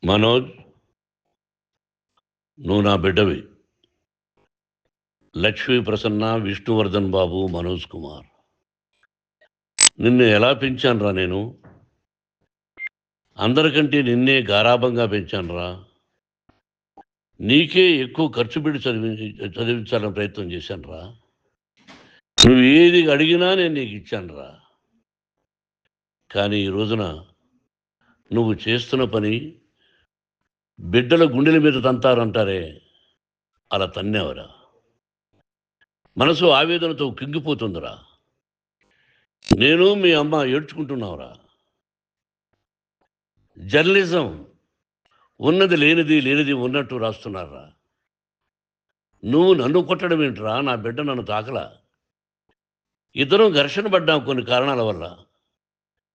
మనోజ్, నువ్వు నా బిడ్డవి. లక్ష్మీ ప్రసన్న, విష్ణువర్ధన్ బాబు, మనోజ్ కుమార్. నిన్ను ఎలా పెంచానురా నేను? అందరికంటే నిన్నే గారాబంగా పెంచానురా. నీకే ఎక్కువ ఖర్చు పెట్టి చదివించాలని ప్రయత్నం చేశానురా. నువ్వు ఏది అడిగినా నేను నీకు ఇచ్చానురా. కానీ ఈ రోజున నువ్వు చేస్తున్న పని బిడ్డల గుండెల మీద తంతారంటారే, అలా తన్నేవరా. మనసు ఆవేదనతో కింగిపోతుందిరా. నేను మీ అమ్మ ఏడ్చుకుంటున్నావురా. జర్నలిజం ఉన్నది లేనిది, లేనిది ఉన్నట్టు రాస్తున్నారా. నువ్వు నన్ను కొట్టడం ఏంట్రా? నా బిడ్డ నన్ను తాకలా. ఇద్దరం ఘర్షణ పడ్డాం కొన్ని కారణాల వల్ల.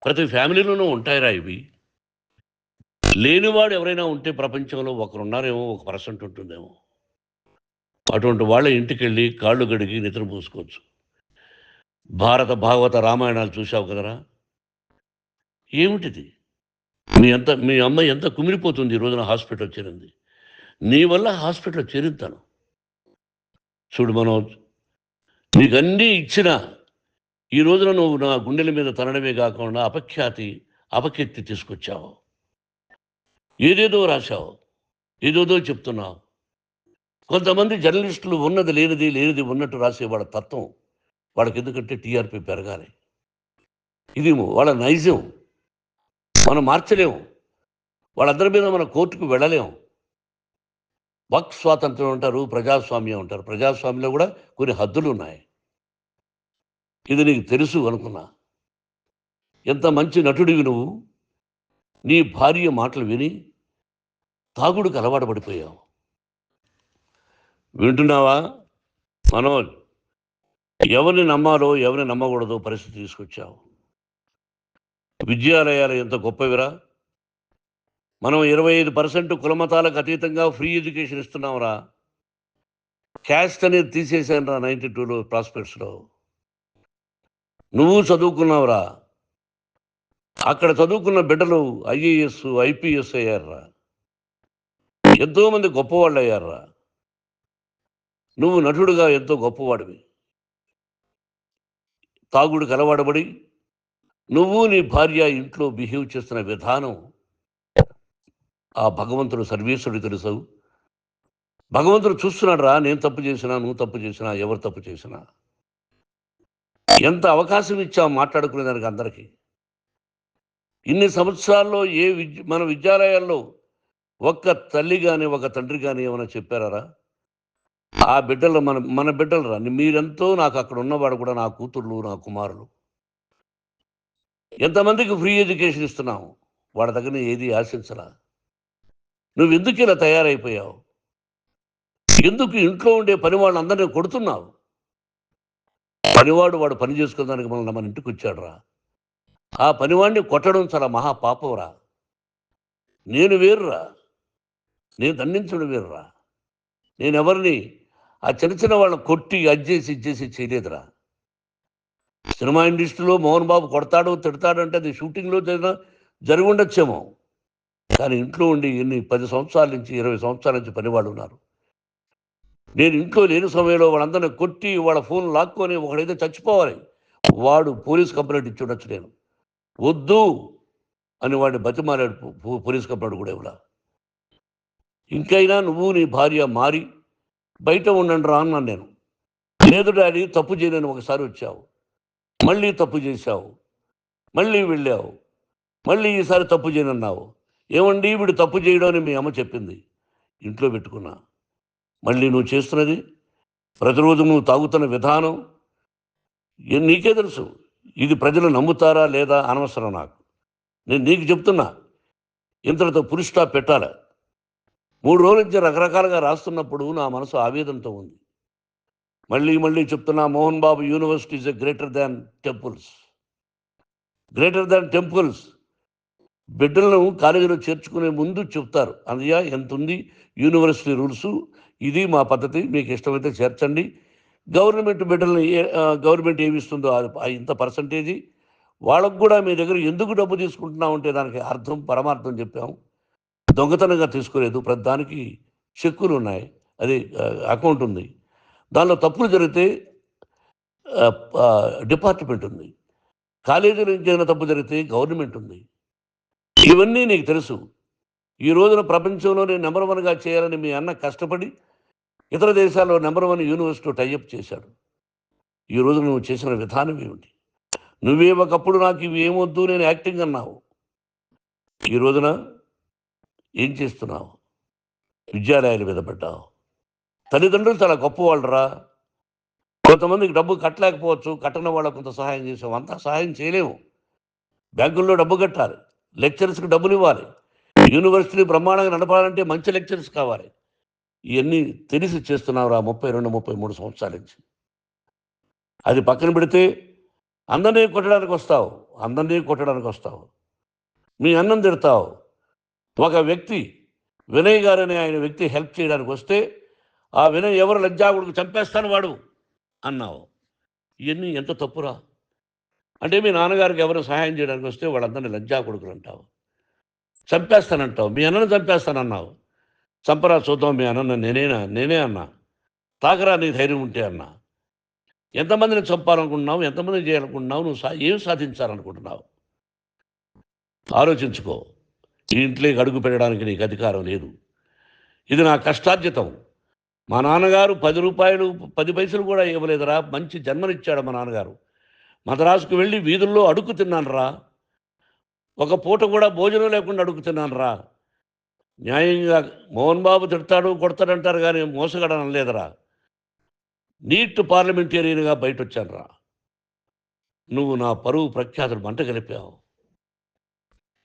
ప్రతి ఫ్యామిలీలోనూ ఉంటాయిరా ఇవి. లేనివాడు ఎవరైనా ఉంటే ప్రపంచంలో ఒకరున్నారేమో, 1% ఉంటుందేమో. అటువంటి వాళ్ళ ఇంటికి వెళ్ళి కాళ్ళు గడిగి నిద్ర పూసుకోవచ్చు. భారత భాగవత రామాయణాలు చూసావు కదరా. ఏమిటిది? మీ అమ్మ ఎంత కుమిలిపోతుంది ఈ రోజున హాస్పిటల్ చేరింది. నీ వల్ల హాస్పిటల్ చేరుతాను. చూడు మనోజ్, నీకన్నీ ఇచ్చిన ఈ రోజున నువ్వు నా గుండెల మీద తనడమే కాకుండా అపకీర్తి తీసుకొచ్చావు. ఏదేదో రాశావు, ఏదేదో చెప్తున్నావు. కొంతమంది జర్నలిస్టులు ఉన్నది లేనిది, లేనిది ఉన్నట్టు రాసే వాళ్ళ తత్వం వాళ్ళకి ఎందుకంటే టీఆర్పీ పెరగాలి. ఇది వాళ్ళ నైజం. మనం మార్చలేము. వాళ్ళందరి మీద మన కోర్టుకు వెళ్ళలేము. వాక్ స్వాతంత్రం అంటారు, ప్రజాస్వామ్యం అంటారు. ప్రజాస్వామ్యంలో కూడా కొన్ని హద్దులు ఉన్నాయి. ఇది నీకు తెలుసు అనుకున్నా. ఎంత మంచి నటుడివి నువ్వు. నీ భార్య మాటలు విని తాగుడుకు అలవాటు పడిపోయావు. వింటున్నావా మనోజ్? ఎవరిని నమ్మాలో ఎవరిని నమ్మకూడదో పరిస్థితి తీసుకొచ్చావు. విద్యాలయాలు ఎంత గొప్పవిరా. మనం 25% కులమతాలకు అతీతంగా ఫ్రీ ఎడ్యుకేషన్ ఇస్తున్నాంరా. క్యాస్ట్ అనేది తీసేసాను రా 92లో ప్రాస్పెక్ట్స్లో. నువ్వు చదువుకున్నావురా. అక్కడ చదువుకున్న బిడ్డలు ఐఏఎస్, ఐపీఎస్ అయ్యారా. ఎంతోమంది గొప్పవాళ్ళు అయ్యారా. నువ్వు నటుడుగా ఎంతో గొప్పవాడివి. తాగుడికి అలవాడబడి నువ్వు నీ భార్య ఇంట్లో బిహేవ్ చేస్తున్న విధానం ఆ భగవంతుడు సర్వేశ్వరుడు తెలుసు. భగవంతుడు చూస్తున్నాడు రా. నేను తప్పు చేసినా, నువ్వు తప్పు చేసినా, ఎవరు తప్పు చేసినా. ఎంత అవకాశం ఇచ్చావు మాట్లాడుకునేదానికి అందరికీ. ఇన్ని సంవత్సరాల్లో మన విద్యాలయాల్లో ఒక్క తల్లి కానీ ఒక తండ్రి కానీ ఏమైనా చెప్పారా? ఆ బిడ్డలు మన బిడ్డలు రా. మీరెంతో నాకు అక్కడ ఉన్నవాడు కూడా నా కూతుర్లు, నా కుమారులు. ఎంతమందికి ఫ్రీ ఎడ్యుకేషన్ ఇస్తున్నావు. వాడి దగ్గర ఏది ఆశించరా. నువ్వు ఎందుకు ఇలా తయారైపోయావు? ఎందుకు ఇంట్లో ఉండే పని వాళ్ళందరినీ కొడుతున్నావు? పనివాడు వాడు పని చేసుకోవడానికి మన ఇంటికి వచ్చాడు రా. ఆ పనివాడిని కొట్టడం చాలా మహాపాపంరా. నేను వేరురా. నేను దండించడం వేరురా. నేను ఎవరిని ఆ చిన్న వాళ్ళని కొట్టి ఇచ్చేసి చేయలేదురా. సినిమా ఇండస్ట్రీలో మోహన్ బాబు కొడతాడు, తిడతాడు అంటే అది షూటింగ్లో జరిగి ఉండొచ్చేమో. కానీ ఇంట్లో ఉండి 10 సంవత్సరాల నుంచి 20 సంవత్సరాల నుంచి పనివాళ్ళు ఉన్నారు. నేను ఇంట్లో లేని సమయంలో వాళ్ళందరినీ కొట్టి వాళ్ళ ఫోన్ లాక్కొని ఒకడైతే చచ్చిపోవాలి. వాడు పోలీస్ కంప్లైంట్ ఇచ్చి ఉండొచ్చు. నేను వద్దు అని వాడిని బతిమాలాడు. పోలీస్ కంప్లైంట్ కూడా ఇవ్వడా. ఇంకైనా నువ్వు నీ భార్య మారి బయట ఉండండి రా అన్నాను నేను. లేదు డాడీ, తప్పు చేయలేని ఒకసారి వచ్చావు, మళ్ళీ తప్పు చేశావు, మళ్ళీ వెళ్ళావు, మళ్ళీ ఈసారి తప్పు చేయనన్నావు. ఏమండి వీడు తప్పు చేయడం అని మీ అమ్మ చెప్పింది. ఇంట్లో పెట్టుకున్నా. మళ్ళీ నువ్వు చేస్తున్నది, ప్రతిరోజు నువ్వు తాగుతున్న విధానం నీకే తెలుసు. ఇది ప్రజలు నమ్ముతారా లేదా అనవసరం నాకు. నేను నీకు చెప్తున్నా, ఇంతటితో ఫుల్ స్టాప్ పెట్టాలి. 3 రోజుల నుంచి రకరకాలుగా రాస్తున్నప్పుడు నా మనసు ఆవేదనతో ఉంది. మళ్ళీ చెప్తున్నా, Mohan Babu university is greater than temples. Greater than temples. బిడ్డలను కాలేజీలో చేర్చుకునే ముందు చెప్తారు, అన్నయ్య ఎంత ఉంది యూనివర్సిటీ రూల్స్, ఇది మా పద్ధతి, మీకు ఇష్టమైతే చేర్చండి. గవర్నమెంట్ బిడ్డలని గవర్నమెంట్ ఏమిస్తుందో ఇంత పర్సంటేజీ వాళ్ళకు కూడా మీ దగ్గర ఎందుకు డబ్బు తీసుకుంటున్నాం అంటే దానికి అర్థం పరమార్థం చెప్పాము. దొంగతనంగా తీసుకోలేదు. ప్రతిదానికి చెక్కులు ఉన్నాయి. అది అకౌంట్ ఉంది. దానిలో తప్పులు జరిగితే డిపార్ట్మెంట్ ఉంది. కాలేజీలో ఇంకేదైనా తప్పు జరిగితే గవర్నమెంట్ ఉంది. ఇవన్నీ నీకు తెలుసు. ఈ రోజున ప్రపంచంలోనే నంబర్ 1గా చేయాలని మీ అన్న కష్టపడి ఇతర దేశాల్లో నంబర్ 1 యూనివర్సిటీ టైఅప్ చేశాడు. ఈ రోజు నువ్వు చేసిన విధానం ఏమిటి? నువ్వే ఒకప్పుడు నాకు ఇవి ఏమొద్దు నేను యాక్టింగ్ అన్నావు. ఈ రోజున ఏం చేస్తున్నావు? విద్యాలయాల మీద పడ్డావు. తల్లిదండ్రులు చాలా గొప్పవాళ్ళురా. కొంతమందికి డబ్బు కట్టలేకపోవచ్చు. కట్టని వాళ్ళకు కొంత సహాయం చేసావు. అంతా సహాయం చేయలేము. బ్యాంకుల్లో డబ్బు కట్టాలి. లెక్చరర్స్కి డబ్బులు ఇవ్వాలి. యూనివర్సిటీ బ్రహ్మాండంగా నడపాలంటే మంచి లెక్చరర్స్ కావాలి. ఇవన్నీ తెలిసి చేస్తున్నావురా 32, 33 సంవత్సరాల నుంచి. అది పక్కన పెడితే అందరినీ కొట్టడానికి వస్తావు. మీ అన్నం తిడతావు. ఒక వ్యక్తి వినయ్ గారనే ఆయన వ్యక్తి హెల్ప్ చేయడానికి వస్తే ఆ వినయ్ ఎవరు లజ్జాగుడికి చంపేస్తాను వాడు అన్నావు. ఇవన్నీ ఎంత తప్పురా? అంటే మీ నాన్నగారికి ఎవరు సహాయం చేయడానికి వస్తే వాళ్ళందరినీ లజ్జాగుడుకులు అంటావు. చంపేస్తానంటావు. మీ అన్నను చంపేస్తానన్నావు. చంపరా చూద్దాం మీ అన్న నేనే అన్నా. తాకరా నీ ధైర్యం ఉంటే అన్నా. ఎంతమందిని చంపాలనుకుంటున్నావు? ఎంతమందిని చేయాలనుకుంటున్నావు? నువ్వు ఏం సాధించాలనుకుంటున్నావు? ఆలోచించుకో. ఈ ఇంట్లోకి అడుగు పెట్టడానికి నీకు అధికారం లేదు. ఇది నా కష్టార్జితం. మా నాన్నగారు 10 రూపాయలు 10 పైసలు కూడా ఇవ్వలేదురా. మంచి జన్మనిచ్చాడు మా నాన్నగారు. మద్రాసుకు వెళ్ళి వీధుల్లో అడుగు తిన్నానురా. ఒక పూట కూడా భోజనం లేకుండా అడుగు తిన్నానురా. న్యాయంగా మోహన్ బాబు తిడతాడు కొడతాడంటారు కానీ మోసగడం అనలేదురా. నీట్ పార్లమెంటేరియన్గా బయట వచ్చానురా. నువ్వు నా పరువు ప్రఖ్యాతులు మంట కలిపావు.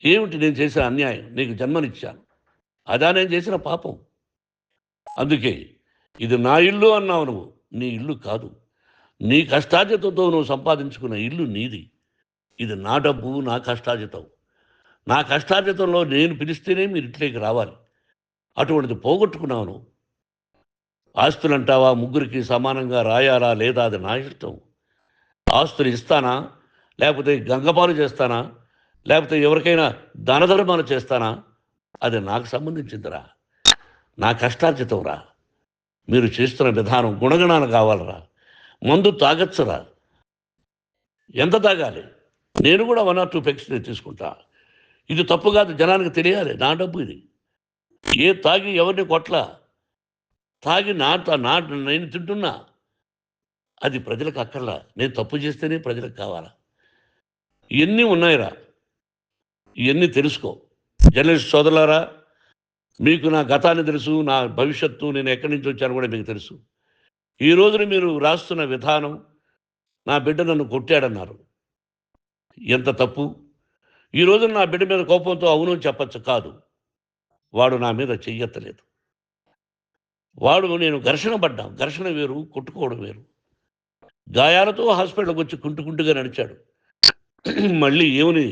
ఏమిటి నేను చేసిన అన్యాయం? నీకు జన్మనిచ్చాను. అదా నేను చేసిన పాపం. అందుకే ఇది నా ఇల్లు అన్నావు నువ్వు. నీ ఇల్లు కాదు. నీ కష్టార్జితంతో నువ్వు సంపాదించుకున్న ఇల్లు నీది. ఇది నా డబ్బు, నా కష్టార్జితం. నా కష్టార్జితంలో నేను పిలిస్తేనే మీరు ఇంట్లోకి రావాలి. అటువంటిది పోగొట్టుకున్నావు నువ్వు. ఆస్తులు అంటావా? ముగ్గురికి సమానంగా రాయాలా లేదా అది నా ఇష్టం. ఆస్తులు ఇస్తానా, లేకపోతే గంగపాలు చేస్తానా, లేకపోతే ఎవరికైనా దానధర్మాలు చేస్తానా, అది నాకు సంబంధించిందిరా. నా కష్టార్జితం రా. మీరు చేస్తున్న విధానం గుణగణాలు కావాలరా. మందు తాగచ్చురా. ఎంత తాగాలి? నేను కూడా 1 or 2 పెగ్స్ తీసుకుంటా. ఇది తప్పు కాదు, జనానికి తెలియాలి. నా డబ్బు ఇది. తాగి ఎవరిని కొట్లా. తాగి నేను తింటున్నా. అది ప్రజలకు అక్కర్లా. నేను తప్పు చేస్తేనే ప్రజలకు కావాలా. ఇవన్నీ ఉన్నాయిరా. ఇవన్నీ తెలుసుకో. జర్నలిస్ట్ సోదరులారా, మీకు నా గతాన్ని తెలుసు, నా భవిష్యత్తు, నేను ఎక్కడి నుంచి వచ్చాను కూడా మీకు తెలుసు. ఈ రోజున మీరు రాస్తున్న విధానం, నా బిడ్డ నన్ను కొట్టాడన్నారు. ఎంత తప్పు. ఈ రోజున నా బిడ్డ మీద కోపంతో అవును చెప్పచ్చు. కాదు, వాడు నా మీద చెయ్యెత్తలేదు. నేను ఘర్షణ పడ్డాం. ఘర్షణ వేరు, కొట్టుకోవడం వేరు. గాయాలతో హాస్పిటల్కి వచ్చి కుంటుకుంటుగా నడిచాడు. మళ్ళీ ఏమని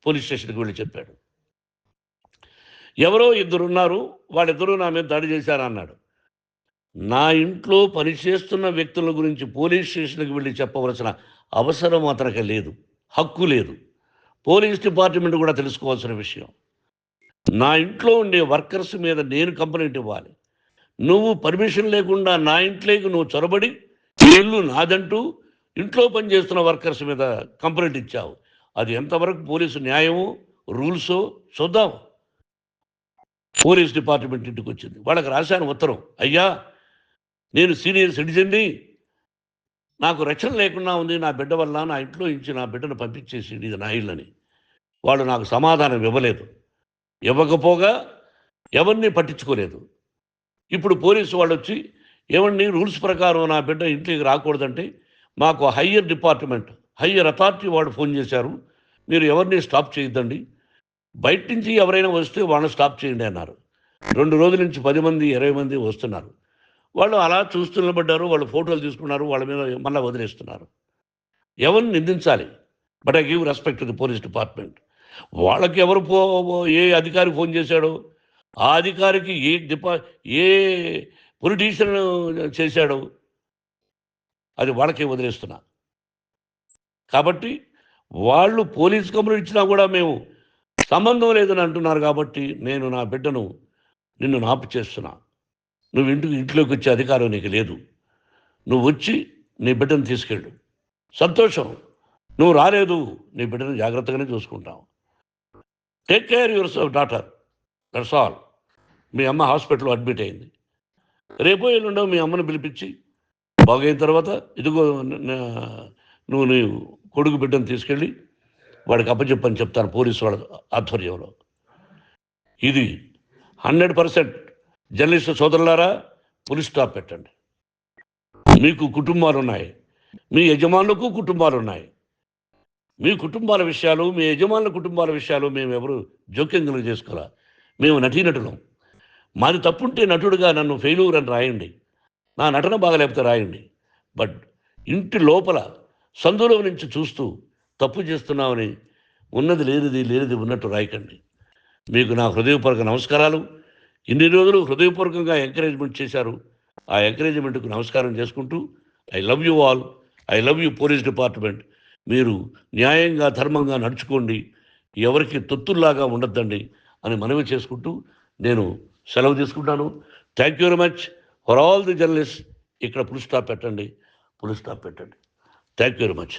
పోలీస్ స్టేషన్కి వెళ్ళి చెప్పాడు. ఎవరో 2 ఉన్నారు, వాళ్ళిద్దరూ నా మీద దాడి చేశారన్నాడు. నా ఇంట్లో పనిచేస్తున్న వ్యక్తుల గురించి పోలీస్ స్టేషన్కి వెళ్ళి చెప్పవలసిన అవసరం అతనికి లేదు, హక్కు లేదు. పోలీస్ డిపార్ట్మెంట్ కూడా తెలుసుకోవాల్సిన విషయం. నా ఇంట్లో ఉండే వర్కర్స్ మీద నేను కంప్లైంట్ ఇవ్వాలి. నువ్వు పర్మిషన్ లేకుండా నా ఇంట్లోకి నువ్వు చొరబడి ఇల్లు నాదంటూ ఇంట్లో పనిచేస్తున్న వర్కర్స్ మీద కంప్లైంట్ ఇచ్చావు. అది ఎంతవరకు పోలీసు న్యాయమో రూల్సో చూద్దాం. పోలీస్ డిపార్ట్మెంట్ ఇంటికి వచ్చింది. వాళ్ళకి రాశాను ఉత్తరం. అయ్యా, నేను సీనియర్ సిటిజన్ని, నాకు రక్షణ లేకుండా ఉంది. నా బిడ్డ వల్ల నా ఇంట్లో నుంచి నా బిడ్డను పంపించేసి ఇది నా ఇల్లని. వాళ్ళు నాకు సమాధానం ఇవ్వలేదు. ఇవ్వకపోగా ఎవరిని పట్టించుకోలేదు. ఇప్పుడు పోలీసు వాళ్ళు వచ్చి ఏమండి రూల్స్ ప్రకారం నా బిడ్డ ఇంటికి రాకూడదంటే మాకు హయ్యర్ అథారిటీ వాడు ఫోన్ చేశారు. మీరు ఎవరిని స్టాప్ చేయొద్దండి. బయట నుంచి ఎవరైనా వస్తే వాళ్ళని స్టాప్ చేయండి అన్నారు. 2 రోజుల నుంచి 10 మంది 20 మంది వస్తున్నారు. వాళ్ళు అలా చూస్తూ నిలబడ్డారు. వాళ్ళు ఫోటోలు తీసుకున్నారు. వాళ్ళ మీద మళ్ళీ వదిలేస్తున్నారు. ఎవరిని నిందించాలి? But I give respect to the police department. వాళ్ళకి ఎవరు ఏ అధికారి ఫోన్ చేశాడో, ఆ అధికారికి ఏ పొలిటీషియన్ చేశాడో అది వాళ్ళకే వదిలేస్తున్నా. కాబట్టి వాళ్ళు పోలీస్ కంప్లైంట్ ఇచ్చినా కూడా మేము సంబంధం లేదని అంటున్నారు కాబట్టి నేను నా బిడ్డను నిన్ను నాపు చేస్తున్నా. నువ్వు ఇంట్లోకి వచ్చే అధికారం నీకు లేదు. నువ్వు వచ్చి నీ బిడ్డను తీసుకెళ్ళు. సంతోషం. నువ్వు రాలేదు, నీ బిడ్డను జాగ్రత్తగానే చూసుకుంటావు. Take care your daughter, that's all. మీ అమ్మ హాస్పిటల్లో అడ్మిట్ అయింది. రేపో ఎల్లుండో మీ అమ్మను పిలిపించి బాగైన తర్వాత ఇదిగో నువ్వు నీ కొడుకు బిడ్డను తీసుకెళ్ళి వాడికి అప్పచెప్పని చెప్తాను పోలీసు వాళ్ళ ఆధ్వర్యంలో. ఇది 100% జర్నలిస్టు సోదరులారా, ఫుల్ స్టాప్ పెట్టండి. మీకు కుటుంబాలు ఉన్నాయి, మీ యజమానులకు కుటుంబాలు ఉన్నాయి. మీ కుటుంబాల విషయాలు, మీ యజమానుల కుటుంబాల విషయాలు మేము ఎవరు జోక్యం కలుగ చేసుకోవాలా. మేము నటీనటులం. మాది తప్పుంటే నటుడుగా నన్ను ఫెయిల్యూర్ అని రాయండి, నా నటన బాగలేకపోతే రాయండి. బట్ ఇంటి లోపల సందులో నుంచి చూస్తూ తప్పు చేస్తున్నామని ఉన్నది లేనిది ఉన్నట్టు రాయకండి. మీకు నా హృదయపూర్వక నమస్కారాలు. ఇన్ని రోజులు హృదయపూర్వకంగా ఎంకరేజ్మెంట్ చేశారు. ఆ ఎంకరేజ్మెంట్కు నమస్కారం చేసుకుంటూ I love you all. I love you police department. మీరు న్యాయంగా ధర్మంగా నడుచుకోండి, ఎవరికి తొత్తుల్లాగా ఉండొద్దండి అని మనవి చేసుకుంటూ నేను సెలవు తీసుకుంటాను. Thank you very much for all the journalist. ఇక్కడ ఫుల్ స్టాప్ పెట్టండి, ఫుల్ స్టాప్ పెట్టండి. Thank you very much.